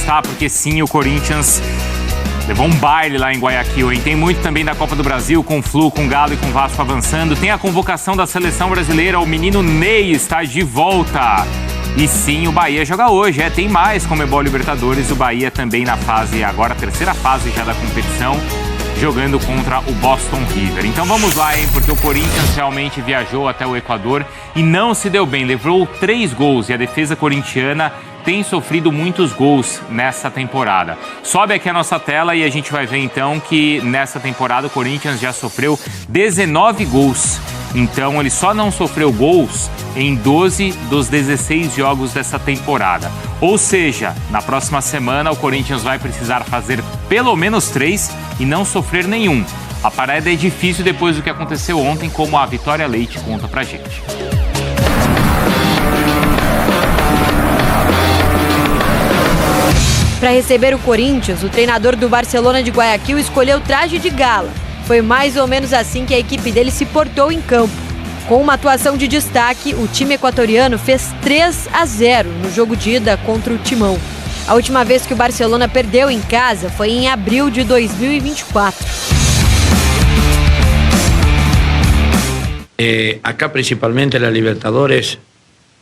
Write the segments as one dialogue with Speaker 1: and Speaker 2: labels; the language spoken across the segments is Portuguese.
Speaker 1: tá? Porque sim, o Corinthians levou um baile lá em Guayaquil, hein? Tem muito também da Copa do Brasil, com Flu, com Galo e com Vasco avançando. Tem a convocação da seleção brasileira, o menino Ney está de volta. E sim, o Bahia joga hoje, tem mais Conmebol Libertadores, o Bahia também na fase, agora a terceira fase já da competição, jogando contra o Boston River. Então vamos lá, hein, porque o Corinthians realmente viajou até o Equador e não se deu bem, levou 3 gols e a defesa corintiana tem sofrido muitos gols nessa temporada. Sobe aqui a nossa tela e a gente vai ver então que nessa temporada o Corinthians já sofreu 19 gols. Então ele só não sofreu gols em 12 dos 16 jogos dessa temporada. Ou seja, na próxima semana o Corinthians vai precisar fazer pelo menos 3 e não sofrer nenhum. A parada é difícil depois do que aconteceu ontem, como a Vitória Leite conta pra gente.
Speaker 2: Para receber o Corinthians, o treinador do Barcelona de Guayaquil escolheu traje de gala. Foi mais ou menos assim que a equipe dele se portou em campo. Com uma atuação de destaque, o time equatoriano fez 3-0 no jogo de ida contra o Timão. A última vez que o Barcelona perdeu em casa foi em abril de 2024.
Speaker 3: Acá principalmente la Libertadores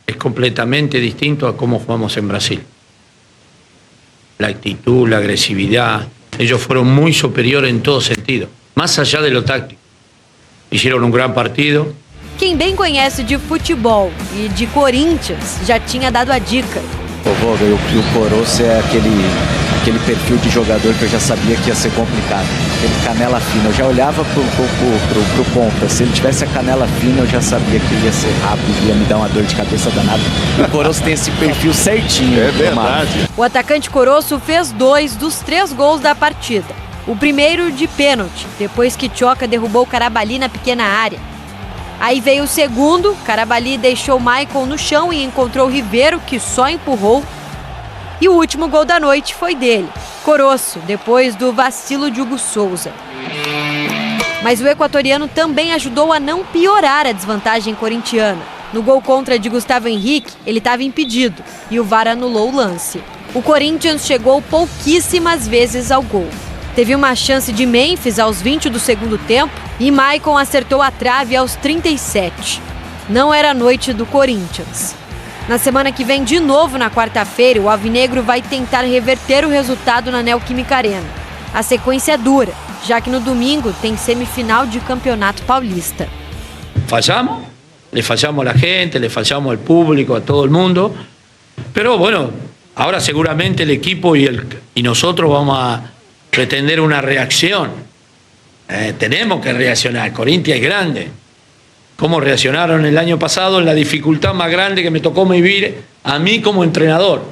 Speaker 3: es completamente distinto a cómo jugamos en Brasil. La actitud, la agresividad, ellos fueron muy superiores en todo sentido, más allá de lo táctico. Hicieron un gran partido.
Speaker 2: Quem bem conhece de futebol e de Corinthians já tinha dado a dica.
Speaker 4: O Coroço é aquele perfil de jogador que eu já sabia que ia ser complicado. Aquele canela fina. Eu já olhava pro ponta. Se ele tivesse a canela fina, eu já sabia que ele ia ser rápido, ia me dar uma dor de cabeça danada. O Coroço tem esse perfil certinho.
Speaker 5: É verdade.
Speaker 2: O atacante Coroço fez 2 dos 3 gols da partida. O primeiro de pênalti, depois que Tchoca derrubou Carabali na pequena área. Aí veio o segundo, Carabali deixou Maicon no chão e encontrou Ribeiro, que só empurrou. E o último gol da noite foi dele, Coroço, depois do vacilo de Hugo Souza. Mas o equatoriano também ajudou a não piorar a desvantagem corintiana. No gol contra de Gustavo Henrique, ele estava impedido e o VAR anulou o lance. O Corinthians chegou pouquíssimas vezes ao gol. Teve uma chance de Memphis aos 20 do segundo tempo e Maicon acertou a trave aos 37. Não era a noite do Corinthians. Na semana que vem, de novo na quarta-feira, o Alvinegro vai tentar reverter o resultado na Neoquímica Arena. A sequência é dura, já que no domingo tem semifinal de Campeonato Paulista.
Speaker 3: Fallamos, le fallamos a la gente, le fallamos al público, a todo el mundo. Pero bueno, ahora seguramente el equipo y nosotros vamos a pretender una reacción. Tenemos que reaccionar. Corinthians es grande. ¿Cómo reaccionaron el año pasado en la dificultad más grande que me tocó vivir a mí como entrenador?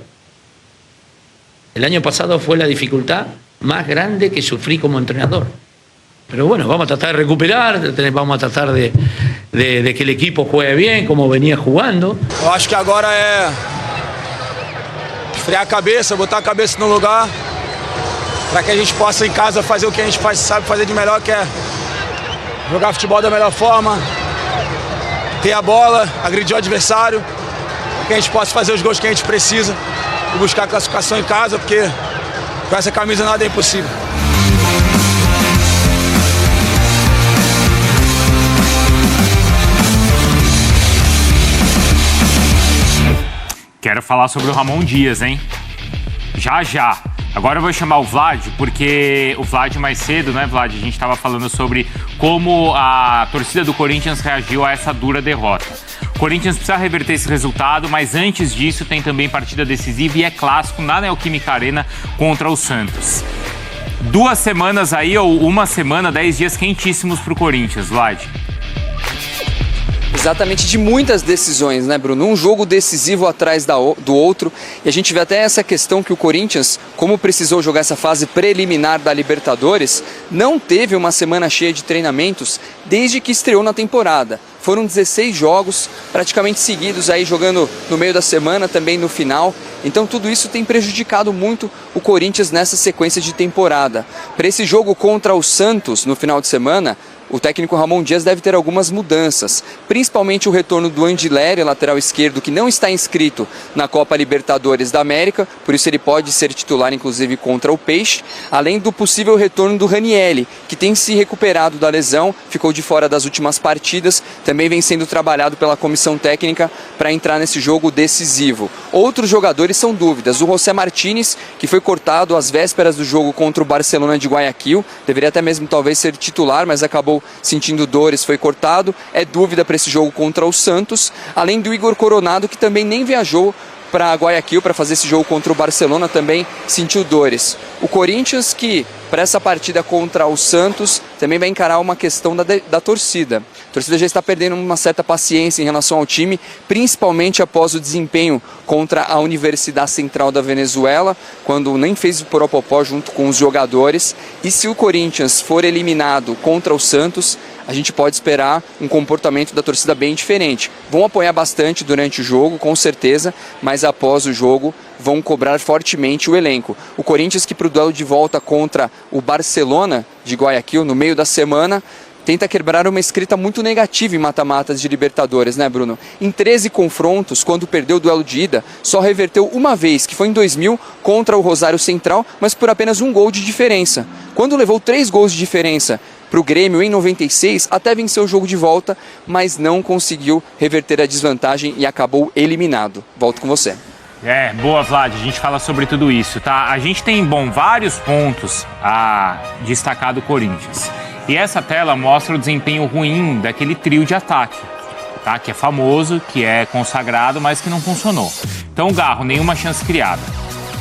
Speaker 3: El año pasado fue la dificultad más grande que sufrí como entrenador. Pero bueno, vamos a tratar de recuperar, vamos a tratar de que el equipo juegue bien, como venía jugando.
Speaker 6: Eu acho que agora é esfriar a cabeça, botar a cabeça no lugar, para que a gente possa em casa fazer o que a gente sabe fazer de melhor, que é jogar futebol da melhor forma, ter a bola, agredir o adversário, para que a gente possa fazer os gols que a gente precisa e buscar a classificação em casa, porque com essa camisa nada é impossível.
Speaker 1: Quero falar sobre o Ramon Dias, hein? Já. Agora eu vou chamar o Vlad, porque o Vlad mais cedo, né, Vlad? A gente estava falando sobre como a torcida do Corinthians reagiu a essa dura derrota. O Corinthians precisa reverter esse resultado, mas antes disso tem também partida decisiva e é clássico na Neoquímica Arena contra o Santos. 2 semanas aí, ou 1 semana, 10 dias quentíssimos pro Corinthians, Vlad.
Speaker 7: Exatamente, de muitas decisões, né, Bruno? Um jogo decisivo atrás do outro. E a gente vê até essa questão que o Corinthians, como precisou jogar essa fase preliminar da Libertadores, não teve uma semana cheia de treinamentos desde que estreou na temporada. Foram 16 jogos praticamente seguidos aí, jogando no meio da semana, também no final. Então tudo isso tem prejudicado muito o Corinthians nessa sequência de temporada. Para esse jogo contra o Santos no final de semana, o técnico Ramon Dias deve ter algumas mudanças, principalmente o retorno do Andileri, lateral esquerdo, que não está inscrito na Copa Libertadores da América, por isso ele pode ser titular, inclusive, contra o Peixe, além do possível retorno do Ranieri, que tem se recuperado da lesão, ficou de fora das últimas partidas, também vem sendo trabalhado pela comissão técnica para entrar nesse jogo decisivo. Outros jogadores são dúvidas. O José Martínez, que foi cortado às vésperas do jogo contra o Barcelona de Guayaquil, deveria até mesmo talvez ser titular, mas acabou sentindo dores, foi cortado, é dúvida para esse jogo contra o Santos, além do Igor Coronado, que também nem viajou para Guayaquil para fazer esse jogo contra o Barcelona, também sentiu dores. O Corinthians, que para essa partida contra o Santos também vai encarar uma questão da torcida. A torcida já está perdendo uma certa paciência em relação ao time, principalmente após o desempenho contra a Universidade Central da Venezuela, quando nem fez o poropopó junto com os jogadores. E se o Corinthians for eliminado contra o Santos, a gente pode esperar um comportamento da torcida bem diferente. Vão apoiar bastante durante o jogo, com certeza, mas após o jogo vão cobrar fortemente o elenco. O Corinthians, que para o duelo de volta contra o Barcelona de Guayaquil, no meio da semana, tenta quebrar uma escrita muito negativa em mata-matas de Libertadores, né, Bruno? Em 13 confrontos, quando perdeu o duelo de ida, só reverteu uma vez, que foi em 2000, contra o Rosário Central, mas por apenas um gol de diferença. Quando levou 3 gols de diferença para o Grêmio em 96, até venceu o jogo de volta, mas não conseguiu reverter a desvantagem e acabou eliminado. Volto com você.
Speaker 1: Boa, Vlad, a gente fala sobre tudo isso, tá? A gente tem, vários pontos a destacar do Corinthians. E essa tela mostra o desempenho ruim daquele trio de ataque, tá? Que é famoso, que é consagrado, mas que não funcionou. Então o Garro, nenhuma chance criada.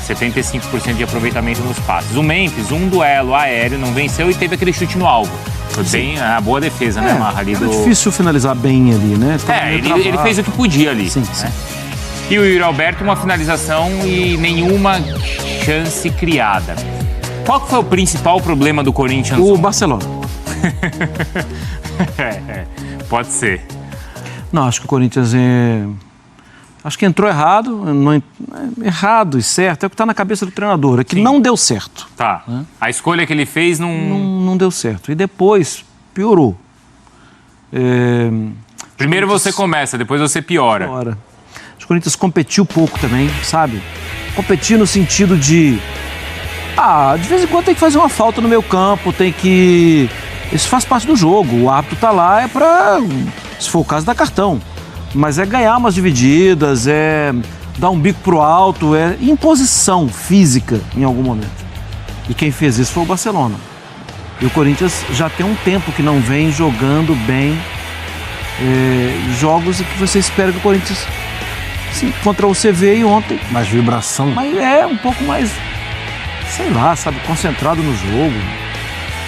Speaker 1: 75% de aproveitamento nos passes. O Memphis, um duelo aéreo, não venceu e teve aquele chute no alvo. Foi bem a boa defesa, né, Marra? Ali
Speaker 5: era difícil finalizar bem ali, né?
Speaker 1: Ele fez o que podia ali.
Speaker 5: Sim,
Speaker 1: né?
Speaker 5: sim.
Speaker 1: E o Yuri Alberto, uma finalização e nenhuma chance criada. Qual que foi o principal problema do Corinthians?
Speaker 5: O Barcelona.
Speaker 1: Pode ser.
Speaker 5: Não, acho que o Corinthians acho que entrou errado, errado e certo, é o que está na cabeça do treinador, é que não deu certo.
Speaker 1: Tá. Né? A escolha que ele fez
Speaker 5: não deu certo. E depois piorou.
Speaker 1: Primeiro você começa, depois você piora.
Speaker 5: Acho que o Corinthians competiu pouco também, sabe? Competir no sentido de vez em quando tem que fazer uma falta no meio campo, tem que... Isso faz parte do jogo, o árbitro tá lá se for o caso, dar cartão. Mas é ganhar umas divididas, é dar um bico pro alto, é imposição física em algum momento. E quem fez isso foi o Barcelona. E o Corinthians já tem um tempo que não vem jogando bem jogos que você espera que o Corinthians... Sim, contra o CV e ontem.
Speaker 8: Mais vibração.
Speaker 5: Mas um pouco mais, sei lá, sabe, concentrado no jogo.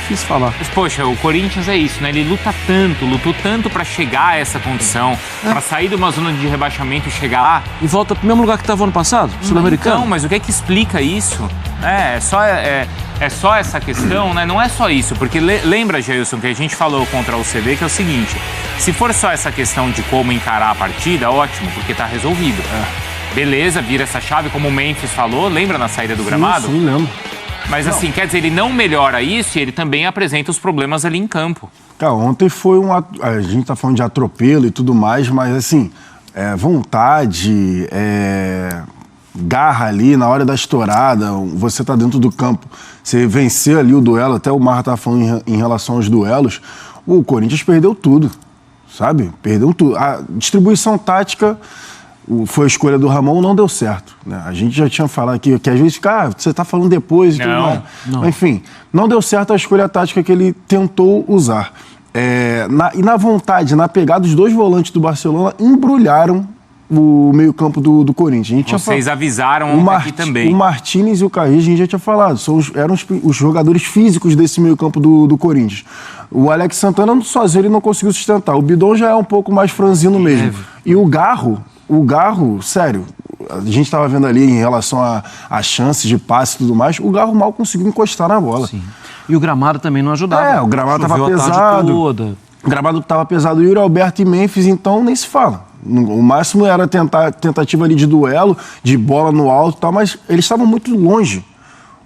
Speaker 5: Difícil falar.
Speaker 1: Mas, poxa, o Corinthians é isso, né? Ele lutou tanto para chegar a essa condição, para sair de uma zona de rebaixamento e chegar lá.
Speaker 5: E volta pro mesmo lugar que estava ano passado, Sul-Americano.
Speaker 1: Não, mas o que é que explica isso? É só essa questão, né? Não é só isso, porque lembra, Jailson, que a gente falou contra o CV, que é o seguinte, se for só essa questão de como encarar a partida, ótimo, porque tá resolvido. Beleza, vira essa chave, como o Memphis falou, lembra na saída do gramado?
Speaker 8: Sim, lembro.
Speaker 1: Mas assim, quer dizer, ele não melhora isso e ele também apresenta os problemas ali em campo.
Speaker 8: Cara, ontem foi a gente tá falando de atropelo e tudo mais, mas assim, vontade, garra ali na hora da estourada, você tá dentro do campo, você vencer ali o duelo, até o Marra tava falando em relação aos duelos, o Corinthians perdeu tudo, sabe? Perdeu tudo. A distribuição tática foi a escolha do Ramon, não deu certo. Né? A gente já tinha falado aqui, que às vezes fica, você tá falando depois e tudo mais. Não. Enfim, não deu certo a escolha tática que ele tentou usar. E na vontade, na pegada, os dois volantes do Barcelona embrulharam o meio-campo do Corinthians.
Speaker 1: Vocês avisaram aqui também.
Speaker 8: O Martínez e o Carrillo, a gente já tinha falado, eram os jogadores físicos desse meio-campo do Corinthians. O Alex Santana sozinho ele não conseguiu sustentar. O Bidon já é um pouco mais franzino mesmo. E o Garro, sério, a gente estava vendo ali em relação a chances de passe e tudo mais, o Garro mal conseguiu encostar na bola.
Speaker 5: Sim. E o gramado também não ajudava.
Speaker 8: O gramado estava pesado. O gramado estava pesado. O Yuri Alberto e Memphis, então, nem se fala. O máximo era tentativa ali de duelo, de bola no alto e tal, mas eles estavam muito longe.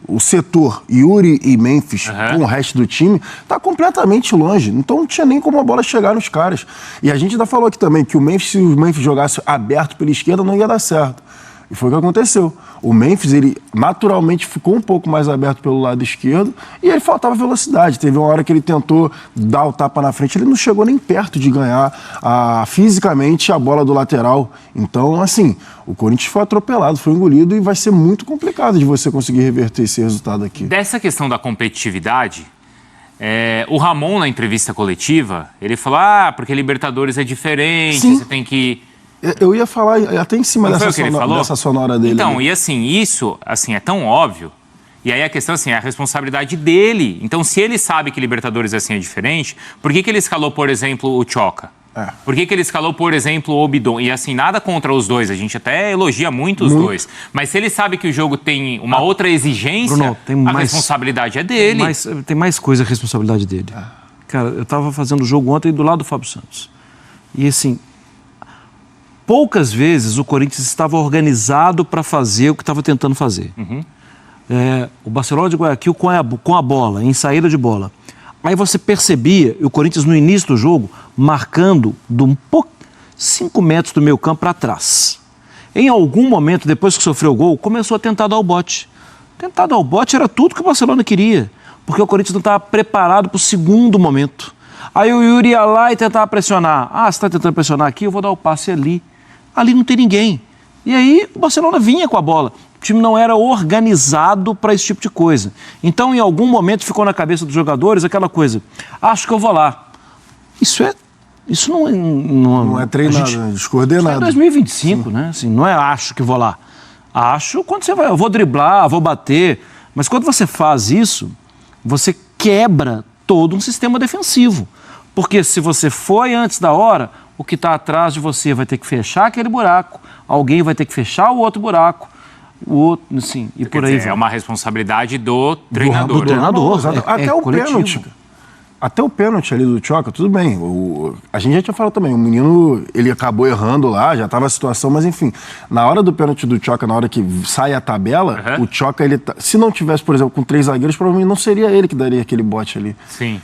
Speaker 8: o setor Yuri e Memphis com o resto do time tá completamente longe. Então não tinha nem como a bola chegar nos caras. E a gente ainda falou aqui também que se o Memphis jogasse aberto pela esquerda, não ia dar certo. E foi o que aconteceu. O Memphis, ele naturalmente ficou um pouco mais aberto pelo lado esquerdo e ele faltava velocidade. Teve uma hora que ele tentou dar o tapa na frente, ele não chegou nem perto de ganhar fisicamente a bola do lateral. Então, assim, o Corinthians foi atropelado, foi engolido e vai ser muito complicado de você conseguir reverter esse resultado aqui.
Speaker 1: Dessa questão da competitividade, o Ramon, na entrevista coletiva, ele falou, porque Libertadores é diferente,
Speaker 8: Sim.
Speaker 1: você tem que...
Speaker 8: Eu ia falar até em cima dessa sonora dele.
Speaker 1: Então,
Speaker 8: ali.
Speaker 1: e assim, isso assim, é tão óbvio. E aí a questão assim, é a responsabilidade dele. Então, se ele sabe que Libertadores assim é diferente, por que ele escalou, por exemplo, o Tchoca? Por que ele escalou, por exemplo, o Obidon? E assim, nada contra os dois, a gente até elogia muito os dois. Mas se ele sabe que o jogo tem uma outra exigência,
Speaker 5: Bruno,
Speaker 1: a responsabilidade é dele.
Speaker 5: Tem mais coisa a responsabilidade dele. Cara, eu estava fazendo o jogo ontem do lado do Fábio Santos. E assim... Poucas vezes o Corinthians estava organizado para fazer o que estava tentando fazer. O Barcelona de Guayaquil com a bola, em saída de bola. Aí você percebia o Corinthians no início do jogo marcando 5 metros do meio campo para trás. Em algum momento, depois que sofreu o gol, começou a tentar dar o bote. Tentar dar o bote era tudo que o Barcelona queria, porque o Corinthians não estava preparado para o segundo momento. Aí o Yuri ia lá e tentava pressionar. Você está tentando pressionar aqui, eu vou dar o passe ali. Ali não tem ninguém. E aí o Barcelona vinha com a bola. O time não era organizado para esse tipo de coisa. Então, em algum momento, ficou na cabeça dos jogadores aquela coisa. Acho que eu vou lá. Isso não
Speaker 8: é treinado, é descoordenado.
Speaker 5: Isso é 2025, né? Assim, não é acho que vou lá. Acho quando você vai, eu vou driblar, vou bater. Mas quando você faz isso, você quebra todo um sistema defensivo. Porque se você foi antes da hora, o que está atrás de você vai ter que fechar aquele buraco, alguém vai ter que fechar o outro buraco, o outro, assim, e por aí vai.
Speaker 1: É uma responsabilidade do treinador.
Speaker 5: Do treinador.
Speaker 8: Até o pênalti. Até o pênalti ali do Tchoca, tudo bem. A gente já tinha falado também, o menino, ele acabou errando lá, já estava a situação, mas enfim, na hora do pênalti do Tchoca, na hora que sai a tabela, o Tchoca, se não tivesse, por exemplo, com 3 zagueiros, provavelmente não seria ele que daria aquele bote ali.
Speaker 1: Sim.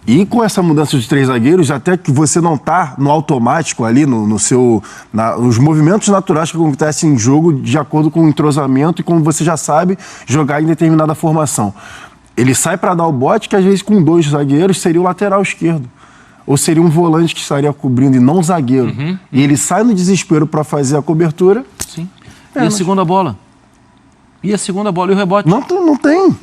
Speaker 8: E com essa mudança de 3 zagueiros, até que você não está no automático ali, nos movimentos naturais que acontecem em jogo, de acordo com o entrosamento e como você já sabe jogar em determinada formação. Ele sai para dar o bote, que às vezes com 2 zagueiros seria o lateral esquerdo. Ou seria um volante que estaria cobrindo e não zagueiro. E ele sai no desespero para fazer a cobertura.
Speaker 5: Sim. E a segunda bola? E o rebote?
Speaker 8: Não tem.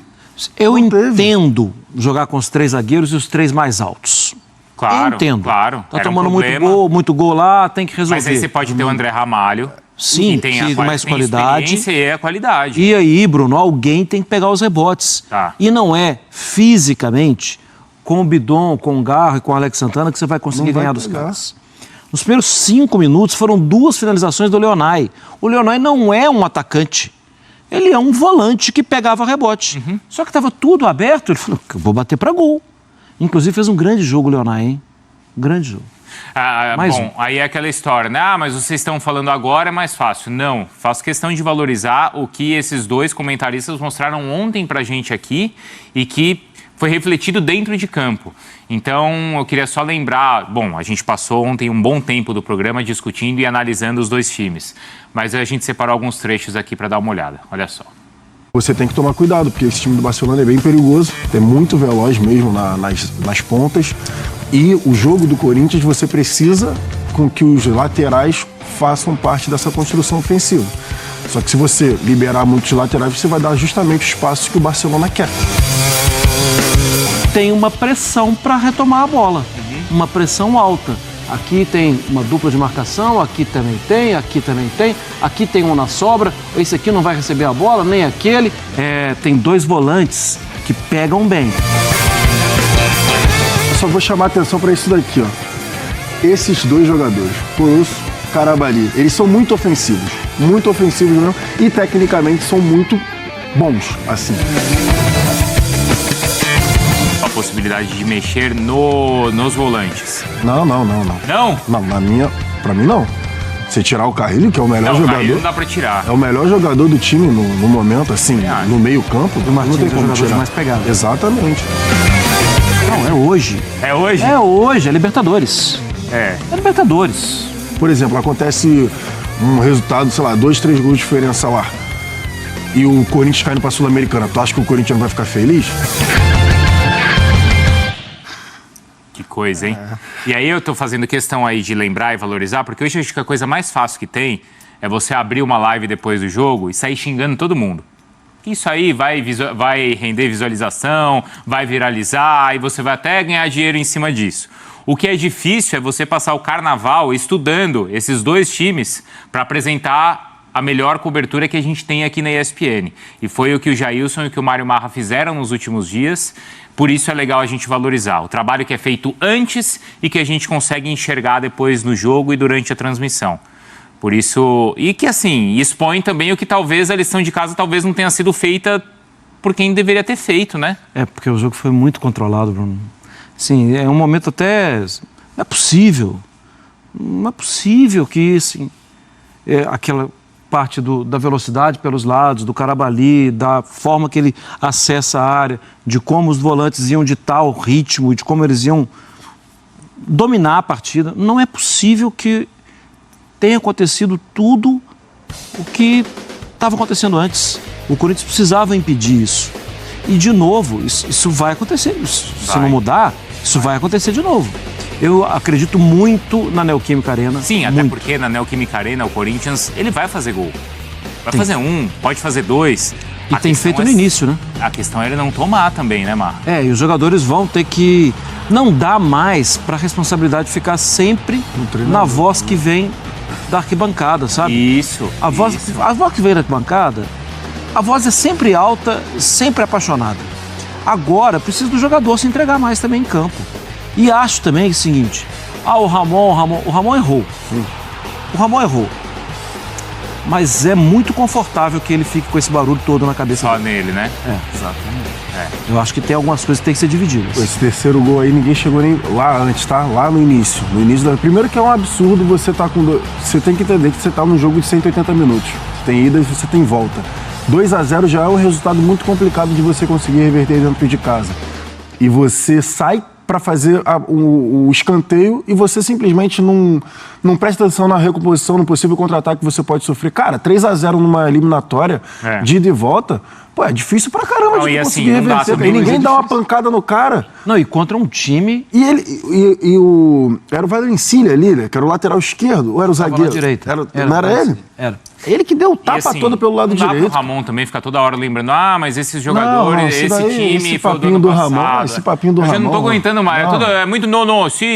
Speaker 5: Eu entendo jogar com os 3 zagueiros e os 3 mais altos.
Speaker 1: Claro,
Speaker 5: eu entendo.
Speaker 1: Claro.
Speaker 5: Tá tomando muito gol lá, tem que resolver.
Speaker 1: Mas aí você pode ter o André Ramalho.
Speaker 5: Sim,
Speaker 1: que tem
Speaker 5: mais qualidade.
Speaker 1: E a qualidade.
Speaker 5: E aí, Bruno, alguém tem que pegar os rebotes.
Speaker 1: Tá.
Speaker 5: E não é fisicamente com o Bidon, com o Garro e com o Alex Santana que você vai conseguir ganhar dos caras. Nos primeiros 5 minutos foram 2 finalizações do Leonay. O Leonay não é um atacante. Ele é um volante que pegava rebote. Só que estava tudo aberto, ele falou, eu vou bater para gol. Inclusive fez um grande jogo o Leonay, hein? Um grande jogo.
Speaker 1: Aí é aquela história, né? Mas vocês estão falando agora é mais fácil. Não, faço questão de valorizar o que esses 2 comentaristas mostraram ontem pra gente aqui e que foi refletido dentro de campo. Então, eu queria só lembrar, a gente passou ontem um bom tempo do programa discutindo e analisando os 2 times, mas a gente separou alguns trechos aqui para dar uma olhada, olha só.
Speaker 8: Você tem que tomar cuidado, porque esse time do Barcelona é bem perigoso, é muito veloz mesmo nas pontas, e o jogo do Corinthians você precisa com que os laterais façam parte dessa construção ofensiva. Só que se você liberar muitos laterais, você vai dar justamente o espaço que o Barcelona quer.
Speaker 5: Tem uma pressão para retomar a bola, uma pressão alta. Aqui tem uma dupla de marcação, aqui também tem, aqui tem um na sobra, esse aqui não vai receber a bola, nem aquele. Tem 2 volantes que pegam bem.
Speaker 8: Eu só vou chamar a atenção para isso daqui, ó. Esses 2 jogadores, Coroço e Carabali, eles são muito ofensivos mesmo, e tecnicamente são muito bons, assim.
Speaker 1: A possibilidade de mexer nos volantes.
Speaker 8: Não.
Speaker 1: Não?
Speaker 8: Não, pra mim não. Você tirar o Carrilho, que é o melhor
Speaker 1: Não, o
Speaker 8: jogador.
Speaker 1: Carrilho não dá pra tirar.
Speaker 8: É o melhor jogador do time no momento, assim, no meio-campo.
Speaker 5: O Martins
Speaker 8: não tem
Speaker 5: é o
Speaker 8: como
Speaker 5: jogador de
Speaker 8: tirar.
Speaker 5: mais pegada.
Speaker 8: Exatamente.
Speaker 5: Não, é hoje.
Speaker 1: É hoje?
Speaker 5: É hoje, é Libertadores.
Speaker 1: É.
Speaker 5: É Libertadores.
Speaker 8: Por exemplo, acontece um resultado, sei lá, 2, 3 gols de diferença lá. E o Corinthians caindo pra Sul-Americana. Tu acha que o Corinthians vai ficar feliz?
Speaker 1: Que coisa, hein? E aí eu tô fazendo questão aí de lembrar e valorizar, porque hoje acho que a coisa mais fácil que tem é você abrir uma live depois do jogo e sair xingando todo mundo. Isso aí vai render visualização, vai viralizar e você vai até ganhar dinheiro em cima disso. O que é difícil é você passar o carnaval estudando esses dois times para apresentar a melhor cobertura que a gente tem aqui na ESPN. E foi o que o Jailson e o que o Mário Marra fizeram nos últimos dias. Por isso é legal a gente valorizar o trabalho que é feito antes e que a gente consegue enxergar depois no jogo e durante a transmissão. Por isso, e que assim, expõe também o que talvez a lição de casa talvez não tenha sido feita por quem deveria ter feito, né?
Speaker 5: É, porque o jogo foi muito controlado, Bruno. Sim, é um momento até... Não é possível. Não é possível que, assim, aquela parte da velocidade pelos lados, do Carabali, da forma que ele acessa a área, de como os volantes iam ditar o ritmo, de como eles iam dominar a partida. Não é possível que tenha acontecido tudo o que estava acontecendo antes. O Corinthians precisava impedir isso. E, de novo, isso vai acontecer. Se não mudar, isso vai acontecer de novo. Eu acredito muito na Neoquímica Arena.
Speaker 1: Sim, até
Speaker 5: muito.
Speaker 1: porque na Neoquímica Arena, o Corinthians, ele vai fazer gol. Vai fazer 1, pode fazer 2.
Speaker 5: E tem feito no início, né?
Speaker 1: A questão é ele não tomar também, né, Mar?
Speaker 5: E os jogadores vão ter que... Não dá mais para a responsabilidade ficar sempre na voz que vem da arquibancada, sabe?
Speaker 1: Isso.
Speaker 5: A voz que vem da arquibancada, a voz é sempre alta, sempre apaixonada. Agora, precisa do jogador se entregar mais também em campo. E acho também o seguinte, o Ramon errou. O Ramon errou. Mas é muito confortável que ele fique com esse barulho todo na cabeça
Speaker 1: Só
Speaker 5: dele.
Speaker 1: nele, né?
Speaker 5: Exatamente. Eu acho que tem algumas coisas que tem que ser divididas.
Speaker 8: Esse terceiro gol aí, ninguém chegou nem lá antes, tá? Lá no início. Primeiro que é um absurdo você tá com... Você tem que entender que você tá num jogo de 180 minutos. Você tem ida e você tem volta. 2-0 já é um resultado muito complicado de você conseguir reverter dentro de casa. E você sai para fazer o escanteio e você simplesmente não presta atenção na recomposição, no possível contra-ataque que você pode sofrer. Cara, 3-0 numa eliminatória de ida e volta, pô, é difícil pra caramba de conseguir reverter. E ninguém dá uma pancada no cara.
Speaker 5: Não, e contra um time...
Speaker 8: Era o Valencilha ali, né? Que era o lateral esquerdo, ou era o zagueiro?
Speaker 5: Direito.
Speaker 8: Não era ele?
Speaker 5: Era.
Speaker 8: Ele que deu o tapa todo pelo lado direito.
Speaker 1: Não dá pro Ramon também ficar toda hora lembrando, mas esses jogadores,
Speaker 8: Não,
Speaker 1: esse
Speaker 8: daí,
Speaker 1: time
Speaker 8: esse
Speaker 1: foi do
Speaker 8: papinho
Speaker 1: ano
Speaker 8: do
Speaker 1: passado.
Speaker 8: Ramon, esse papinho do
Speaker 1: Eu já não tô
Speaker 8: Ramon,
Speaker 1: aguentando mais. É muito no, no.
Speaker 8: A torcida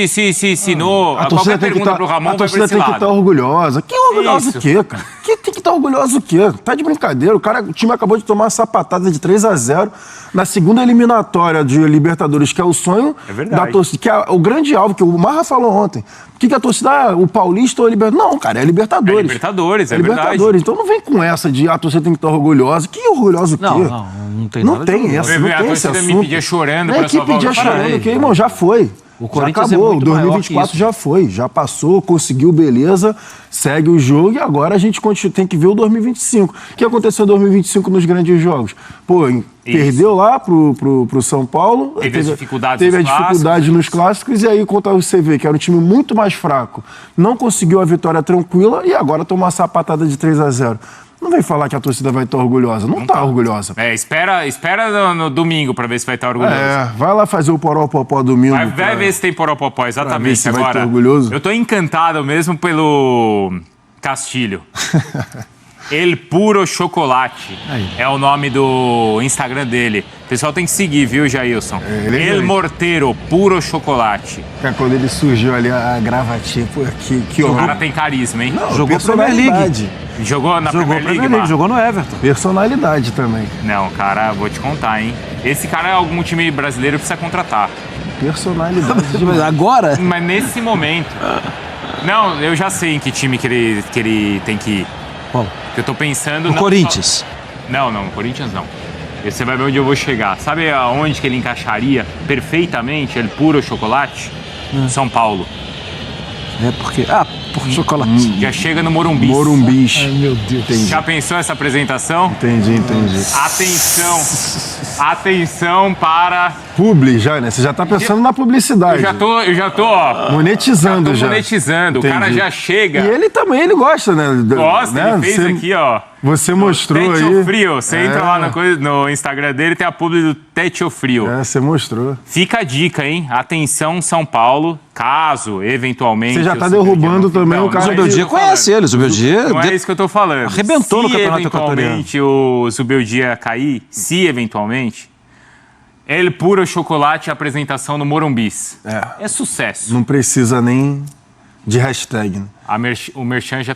Speaker 1: Qualquer
Speaker 8: tem que
Speaker 1: pergunta pro Ramon
Speaker 8: a
Speaker 1: vai pra
Speaker 8: torcida
Speaker 1: esse
Speaker 8: tem que
Speaker 1: lado.
Speaker 8: estar orgulhosa. Que orgulhosa
Speaker 1: Isso.
Speaker 8: o quê, cara? Que tem que estar orgulhosa o quê? Tá de brincadeira. O time acabou de tomar uma sapatada de 3-0 na segunda eliminatória de Libertadores, que é o sonho da torcida, que é o grande alvo, que o Marra falou ontem. O que a torcida, o Paulista ou a Libertadores? Não, cara, é Libertadores.
Speaker 1: É Libertadores, é
Speaker 8: Libertadores.
Speaker 1: verdade.
Speaker 8: Então não vem com essa de a torcida tem que estar orgulhosa. Que orgulhosa o quê?
Speaker 5: Não tem
Speaker 8: Não
Speaker 5: nada
Speaker 8: tem
Speaker 5: de
Speaker 8: essa, não
Speaker 1: A
Speaker 8: tem esse
Speaker 1: torcida me
Speaker 8: assunto.
Speaker 1: pedia chorando
Speaker 8: Não é
Speaker 1: pra
Speaker 8: que
Speaker 1: sua volta.
Speaker 8: pedia chorando, que, irmão, já foi.
Speaker 5: O Corinthians
Speaker 8: já acabou,
Speaker 5: é muito maior que
Speaker 8: 2024
Speaker 5: isso.
Speaker 8: já foi, já passou, conseguiu, beleza, segue o jogo e agora a gente tem que ver o 2025. O que aconteceu em 2025 nos grandes jogos? Pô, perdeu lá pro São Paulo.
Speaker 1: Teve as dificuldades
Speaker 8: Teve a
Speaker 1: nos
Speaker 8: dificuldade nos clássicos e aí contra o CV, que era um time muito mais fraco, não conseguiu a vitória tranquila e agora tomou uma sapatada de 3-0. Não vem falar que a torcida vai estar orgulhosa. Não tá orgulhosa.
Speaker 1: Espera no domingo pra ver se vai estar orgulhoso.
Speaker 8: Vai lá fazer o Poró-Popó domingo.
Speaker 1: Vai ver se tem Poropopó, exatamente.
Speaker 8: se vai
Speaker 1: Agora,
Speaker 8: ter orgulhoso.
Speaker 1: eu tô encantado mesmo pelo Castilho. El Puro Chocolate é o nome do Instagram dele. O pessoal tem que seguir, viu, Jailson?
Speaker 8: Ele é
Speaker 1: El
Speaker 8: grande.
Speaker 1: Morteiro Puro Chocolate.
Speaker 8: Quando ele surgiu ali, a gravatinha, pô, que
Speaker 1: O
Speaker 8: horror.
Speaker 1: cara tem carisma, hein?
Speaker 5: Jogou Premier League.
Speaker 8: Personalidade.
Speaker 1: Jogou na Premier League, Mar?
Speaker 5: jogou no Everton.
Speaker 8: Personalidade também.
Speaker 1: Não, cara, vou te contar, hein? Esse cara, algum time brasileiro precisa contratar.
Speaker 8: Personalidade.
Speaker 5: Agora?
Speaker 1: Mas nesse momento... Não, eu já sei em que time que ele tem que ir.
Speaker 5: Qual?
Speaker 1: Que eu tô pensando...
Speaker 5: O Corinthians.
Speaker 1: Não, Corinthians não. E você vai ver onde eu vou chegar. Sabe aonde que ele encaixaria perfeitamente, El Puro Chocolate? São Paulo.
Speaker 5: É porque... por chocolatinho.
Speaker 1: Já chega no Morumbi.
Speaker 8: Morumbis.
Speaker 5: Ai, meu Deus.
Speaker 8: Entendi.
Speaker 1: Já pensou essa apresentação?
Speaker 8: Entendi.
Speaker 1: Atenção para...
Speaker 8: Publi já, né? Você já tá pensando na publicidade.
Speaker 1: Eu já tô, ó.
Speaker 8: Monetizando já.
Speaker 1: Monetizando. O cara
Speaker 8: Entendi.
Speaker 1: já chega.
Speaker 8: E ele também, ele gosta, né?
Speaker 1: Gosta,
Speaker 8: né?
Speaker 1: ele fez aqui, ó.
Speaker 8: Você mostrou
Speaker 1: Tete
Speaker 8: aí.
Speaker 1: Frio. Você entra lá no Instagram dele, tem a publi do Tete Frio.
Speaker 8: É, você mostrou.
Speaker 1: Fica a dica, hein? Atenção, São Paulo, caso, eventualmente...
Speaker 8: Você já tá
Speaker 1: o Zubeldia
Speaker 8: derrubando também o cara
Speaker 5: O Zubeldia
Speaker 1: que eu tô falando.
Speaker 5: conhece ele, o Zubeldia...
Speaker 1: Não é isso que eu tô falando.
Speaker 5: Arrebentou no Campeonato Equatoriano.
Speaker 1: Se eventualmente o Zubeldia cair, se eventualmente, El Puro Chocolate, apresentação no Morumbis. É sucesso.
Speaker 8: Não precisa nem de hashtag, né?
Speaker 1: O Merchan já